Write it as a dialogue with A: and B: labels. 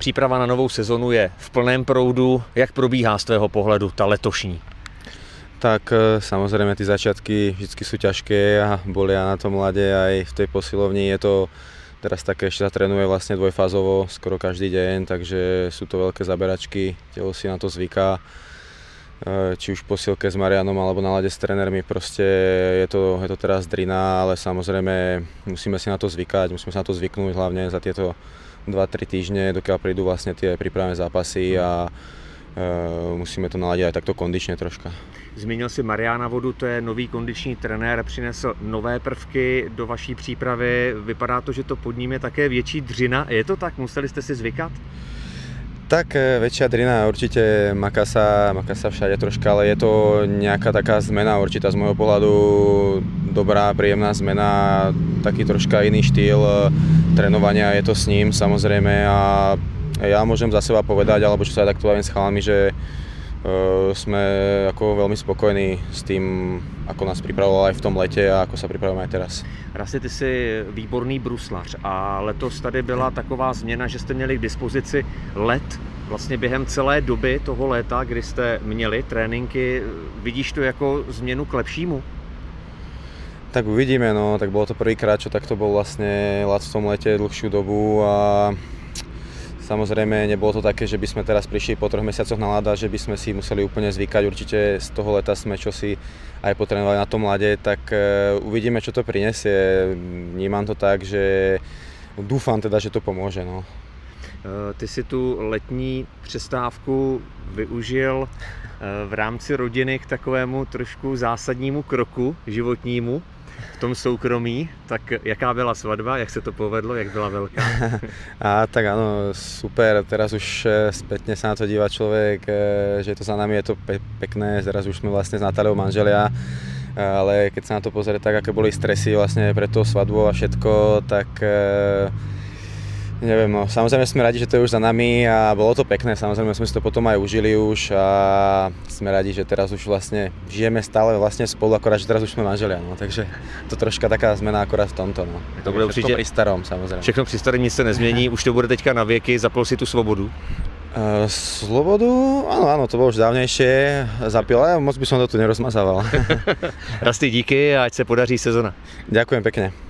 A: příprava na novou sezonu je v plném proudu. Jak probíhá z tvého pohledu ta letošní?
B: Tak samozrejme tie začiatky vždy sú ťažké a bolia na tom ľade aj v tej posilovni. Je to teraz také, ešte sa trénuje vlastne dvojfázovo skoro každý deň, takže sú to veľké zaberačky, telo si na to zvyká. Či už v posilke s Marianom alebo na ľade s trénermi, proste je to teraz drina, ale samozrejme musíme si na to zvykať, musíme sa na to zvyknúť hlavne za tieto 2-3 týždne, dokiaľ prídu vlastne tie prípravné zápasy a musíme to naladiť aj takto kondične troška.
A: Zmínil si Mariana Vodu, to je nový kondiční trenér, přinesl nové prvky do vaší přípravy. Vypadá to, že to pod ním je také větší dřina. Je to tak? Museli ste si zvykať?
B: Tak väčšia drina určite, maká sa všade troška, ale je to nejaká taká zmena určitá z môjho pohľadu, dobrá, príjemná zmena, taký troška iný štýl trénovania je to s ním samozrejme a ja môžem za seba povedať, alebo čo sa aj takto bavím s chalami, že sme ako veľmi spokojní s tým, ako nás pripravoval aj v tom lete a ako sa pripravujeme aj teraz.
A: Rasti, ty jsi výborný bruslař a letos tady byla taková změna, že jste měli k dispozici let vlastně během celé doby toho léta, kdy jste měli tréninky. Vidíš to jako změnu k lepšímu?
B: Tak uvidíme, no, tak bolo to prvýkrát, čo takto bol vlastne ľad v tom lete dlhšiu dobu a samozrejme, nebolo to také, že by sme teraz prišli po 3 mesiacoch na ľada, že by sme si museli úplne zvykať. Určite z toho leta sme čosi aj potrénovali na tom ľade, tak uvidíme, čo to prinesie. Vnímam to tak, že dúfam teda, že to pomôže. No.
A: Ty si tu letní přestávku využil v rámci rodiny k takovému trošku zásadnímu kroku životnímu v tom soukromí, tak jaká byla svatba, jak se to povedlo, jak byla veľká?
B: Tak áno, super, teraz už spätne sa na to díva človek, že to za nami je to pekné, teraz už sme vlastne s Natáliou manželia, ale keď sa na to pozrie tak, aké boli stresy vlastne pred tou svadbou a všetko, tak neviem, no, samozrejme sme radi, že to je už za nami a bolo to pekné, samozrejme sme si to potom aj užili už a sme radi, že teraz už vlastne žijeme stále vlastne spolu, akorát, že teraz už sme manželia, no, takže to troška taká zmena akorát v tomto, no.
A: To bude určite
B: pri starom, samozrejme.
A: Všechno pri starém nic se nezmění, už to bude teďka na věky, zapol si tu svobodu?
B: Slobodu? Áno, to bolo už dávnejšie, zapil, ale moc by som to tu nerozmazával.
A: Rasti, díky a ať se podaří sezona.
B: Ďakujem pekne.